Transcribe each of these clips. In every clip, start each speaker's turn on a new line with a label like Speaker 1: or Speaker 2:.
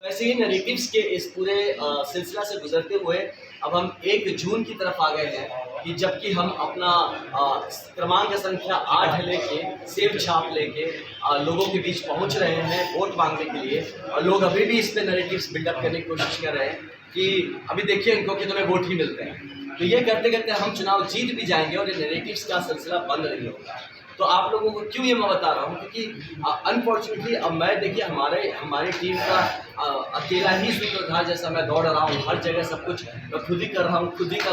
Speaker 1: वैसे ही नैरेटिव्स के इस पूरे सिलसिला से गुजरते हुए अब हम 1 जून की तरफ आ गए हैं कि जबकि हम अपना क्रमांक संख्या 8 लेके सेब छाप लेके लोगों के बीच पहुंच रहे हैं वोट मांगने के लिए। और लोग अभी भी इस पे नैरेटिव्स बिल्डअप करने की कोशिश कर रहे हैं कि अभी देखिए इनको कि तुम्हें वोट ही मिलते हैं। तो ये करते करते हम चुनाव जीत भी जाएंगे और ये नैरेटिव्स का सिलसिला बंद नहीं होगा। तो आप लोगों को क्यों ये मैं बता रहा हूँ, क्योंकि अनफॉर्चुनेटली अब मैं देखिए हमारी टीम का अकेला ही सूत्रधार जैसा मैं दौड़ रहा हूँ, हर जगह सब कुछ मैं खुद ही कर रहा हूँ, खुद ही का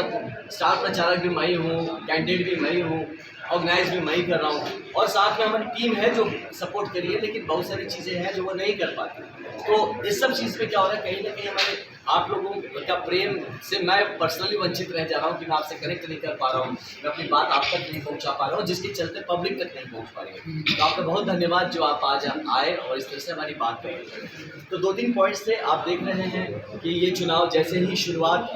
Speaker 1: स्टार प्रचारक भी मैं ही हूँ, कैंडिडेट भी मैं ही हूँ, ऑर्गेनाइज भी मैं ही कर रहा हूँ और साथ में हमारी टीम है जो सपोर्ट करी है, लेकिन बहुत सारी चीज़ें हैं जो वो नहीं कर पाती। तो इस सब चीज़ पे क्या हो रहा है, कहीं ना कहीं हमारे आप लोगों का प्रेम से मैं पर्सनली वंचित रह जा रहा हूँ कि मैं आपसे कनेक्ट नहीं कर पा रहा हूँ, मैं अपनी बात आप तक नहीं पहुँचा पा रहा हूँ, जिसके चलते पब्लिक तक नहीं पहुँच पा रही है। तो आपका बहुत धन्यवाद जो आप आज आए और इस तरह से हमारी बात करें। तो 2-3 पॉइंट्स थे। आप देख रहे हैं कि ये चुनाव जैसे ही शुरुआत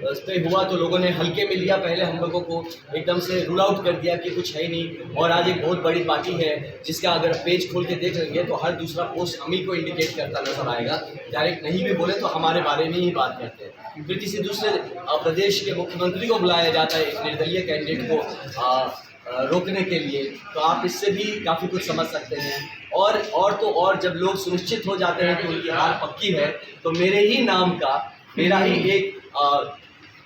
Speaker 1: इस पर हुआ तो लोगों ने हल्के में लिया, पहले हम लोगों को एकदम से रूल आउट कर दिया कि कुछ है ही नहीं। और आज एक बहुत बड़ी पार्टी है जिसका अगर पेज खोल के देख लेंगे तो हर दूसरा पोस्ट हम ही को इंडिकेट करता नजर आएगा, डायरेक्ट नहीं भी बोले तो हमारे बारे में ही बात करते हैं। फिर किसी दूसरे प्रदेश के मुख्यमंत्री को बुलाया जाता है एक निर्दलीय कैंडिडेट को रोकने के लिए। तो आप इससे भी काफ़ी कुछ समझ सकते हैं। और तो और जब लोग सुनिश्चित हो जाते हैं कि उनकी हार पक्की है तो मेरे ही नाम का मेरा ही एक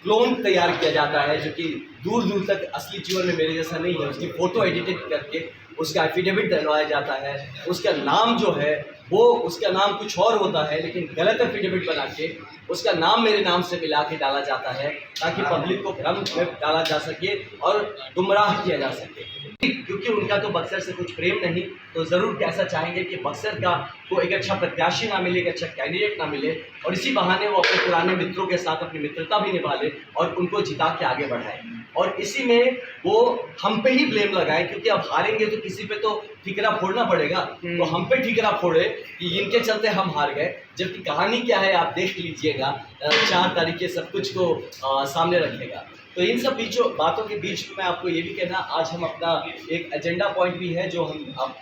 Speaker 1: क्लोन तैयार किया जाता है जो कि दूर दूर तक असली जीवन में मेरे जैसा नहीं है। उसकी फ़ोटो एडिटेड करके उसका एफिडेविट डलवाया जाता है, उसका नाम जो है वो उसका नाम कुछ और होता है लेकिन गलत एफिडेविट बना के उसका नाम मेरे नाम से मिला के डाला जाता है ताकि पब्लिक को भ्रम में डाला जा सके और गुमराह किया जा सके। क्योंकि उनका तो बक्सर से कुछ प्रेम नहीं, तो ज़रूर कैसा चाहेंगे कि बक्सर का को एक अच्छा प्रत्याशी ना मिले, एक अच्छा कैंडिडेट ना मिले और इसी बहाने वो अपने पुराने मित्रों के साथ अपनी मित्रता भी निभा ले और उनको जिता के आगे बढ़ाए। और इसी में वो हम पे ही ब्लेम लगाए क्योंकि अब हारेंगे तो किसी पे तो ठिकरा फोड़ना पड़ेगा, तो हम पे ठिकरा फोड़े कि इनके चलते हम हार गए। जबकि कहानी क्या है आप देख लीजिएगा, 4 तारीख के सब कुछ को सामने रखेगा। तो इन सब बातों के बीच में मैं आपको ये भी कहना, आज हम अपना एक एजेंडा पॉइंट भी है जो हम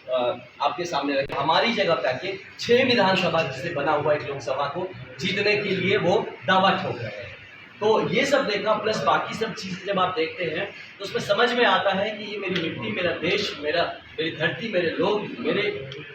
Speaker 1: आपके सामने रखें। हमारी जगह पे आके 6 विधानसभा से बना हुआ एक लोकसभा को जीतने के लिए वो दावा ठोक रहे हैं। तो ये सब देखना प्लस बाकी सब चीज़ें जब आप देखते हैं तो उसमें समझ में आता है कि ये मेरी मिट्टी, मेरा देश, मेरी धरती, मेरे लोग,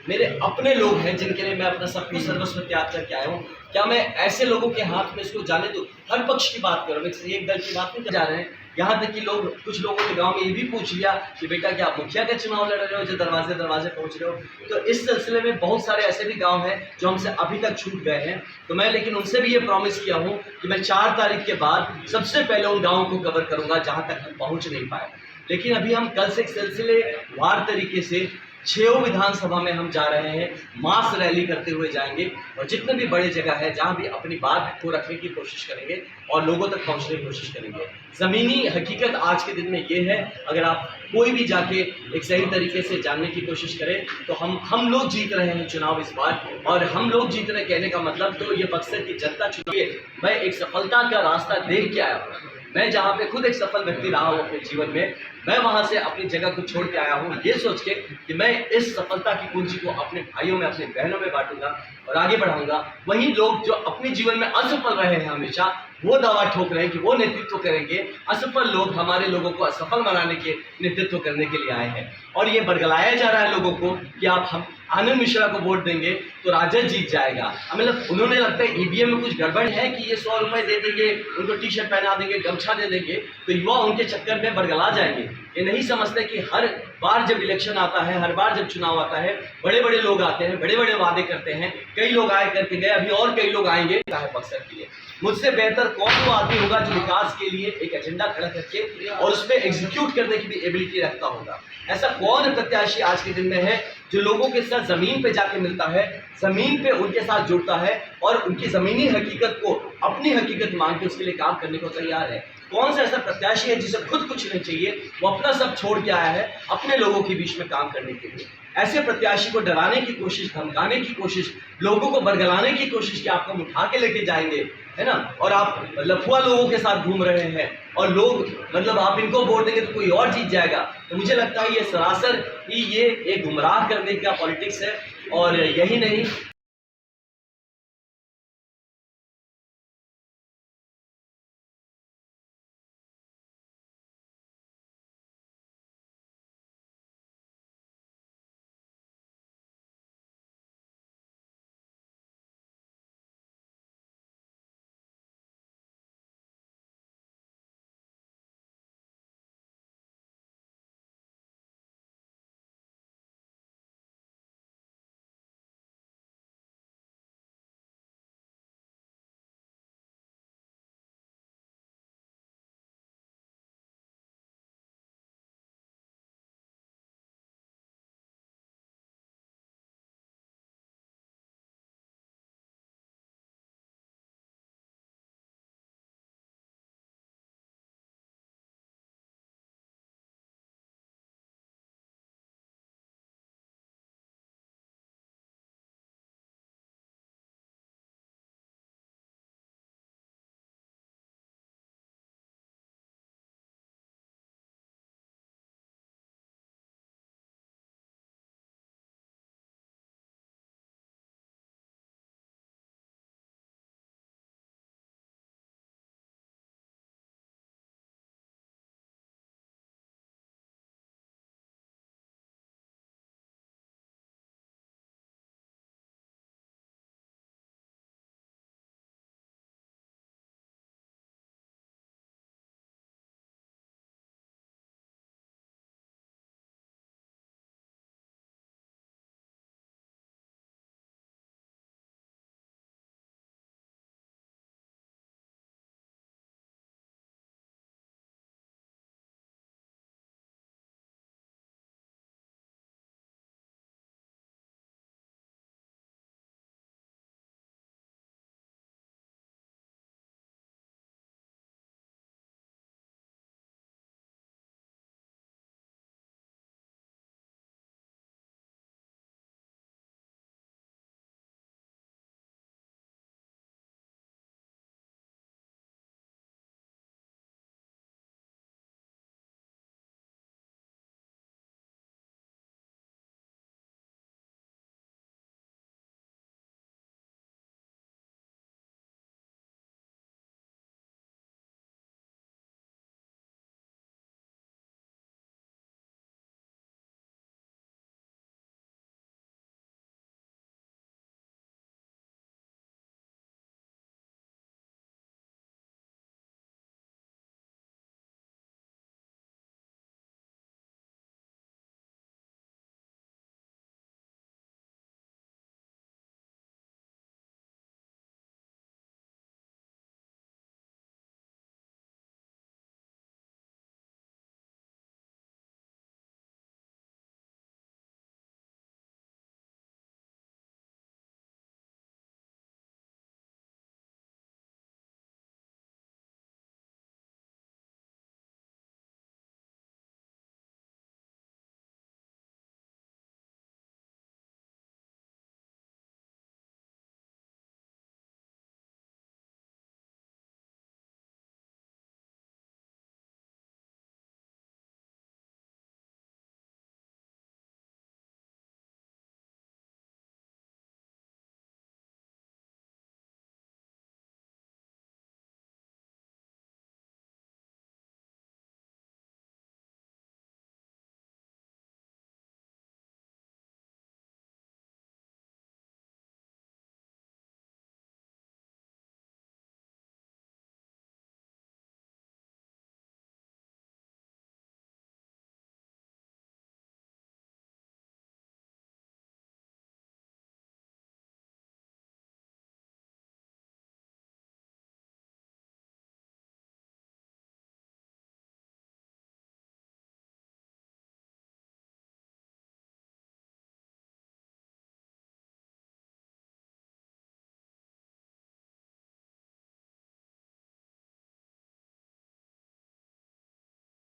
Speaker 1: मेरे अपने लोग हैं जिनके लिए मैं अपना सब कुछ सर्वस्व त्याग करके आया हूँ। क्या मैं ऐसे लोगों के हाथ में इसको जाने दूँ? हर पक्ष की बात करो, एक दल की बात नहीं कर जा रहे हैं। यहाँ तक कि कुछ लोगों ने गांव में ये भी पूछ लिया कि बेटा क्या आप मुखिया का चुनाव लड़ रहे हो जो दरवाजे दरवाजे पहुँच रहे हो? तो इस सिलसिले में बहुत सारे ऐसे भी गांव हैं जो हमसे अभी तक छूट गए हैं। तो मैं लेकिन उनसे भी ये प्रॉमिस किया हूँ कि मैं 4 तारीख के बाद सबसे पहले उन गाँवों को कवर करूँगा जहाँ तक हम पहुँच नहीं पाए। लेकिन अभी हम कल से एक सिलसिलेवार तरीके से 6 विधानसभा में हम जा रहे हैं, मास रैली करते हुए जाएंगे और जितने भी बड़े जगह है जहां भी अपनी बात को रखने की कोशिश करेंगे और लोगों तक पहुंचने की कोशिश करेंगे। ज़मीनी हकीकत आज के दिन में ये है, अगर आप कोई भी जाके एक सही तरीके से जानने की कोशिश करें तो हम लोग जीत रहे हैं चुनाव इस बार। और हम लोग जीत रहे कहने का मतलब तो ये बक्सर की जनता चुनाव, मैं एक सफलता का रास्ता देख के आया हूँ। मैं जहाँ पे खुद एक सफल व्यक्ति रहा हूँ अपने जीवन में, मैं वहाँ से अपनी जगह को छोड़ के आया हूँ ये सोच के कि मैं इस सफलता की कुंजी को अपने भाइयों में, अपने बहनों में बांटूंगा और आगे बढ़ाऊंगा। वहीं लोग जो अपने जीवन में असफल रहे हैं हमेशा वो दावा ठोक रहे हैं कि वो नेतृत्व करेंगे। असफल लोग हमारे लोगों को असफल बनाने के नेतृत्व करने के लिए आए हैं और ये बरगलाया जा रहा है लोगों को कि आप हम आनंद मिश्रा को वोट देंगे तो राजद जीत जाएगा। मतलब उन्होंने लगता है ईवीएम में कुछ गड़बड़ है कि ये 100 रुपये दे देंगे, उनको टी शर्ट पहना देंगे, गमछा दे देंगे तो युवा उनके चक्कर में बरगला जाएंगे। ये नहीं समझते कि हर बार जब इलेक्शन आता है, हर बार जब चुनाव आता है, बड़े बड़े लोग आते हैं, बड़े बड़े वादे करते हैं। कई लोग आए करके गए, अभी और कई लोग आएंगे बक्सर के लिए। मुझसे बेहतर कौन वो आदमी होगा जो विकास के लिए एक एजेंडा खड़ा करके और उस पर एग्जीक्यूट करने की भी एबिलिटी रखता होगा? ऐसा कौन प्रत्याशी आज के दिन में है जो लोगों के साथ जमीन पे जाके मिलता है, जमीन पे उनके साथ जुड़ता है और उनकी जमीनी हकीकत को अपनी हकीकत मान के उसके लिए काम करने को तैयार है? कौन सा ऐसा प्रत्याशी है जिसे खुद कुछ नहीं चाहिए, वो अपना सब छोड़ के आया है अपने लोगों के बीच में काम करने के लिए? ऐसे प्रत्याशी को डराने की कोशिश, धमकाने की कोशिश, लोगों को बरगलाने की कोशिश कि आपको उठा के लेके जाएंगे, है ना, और आप लफुआ लोगों के साथ घूम रहे हैं और लोग मतलब आप इनको वोट देंगे तो कोई और जीत जाएगा। तो मुझे लगता है ये सरासर ही ये एक गुमराह करने का पॉलिटिक्स है। और यही नहीं,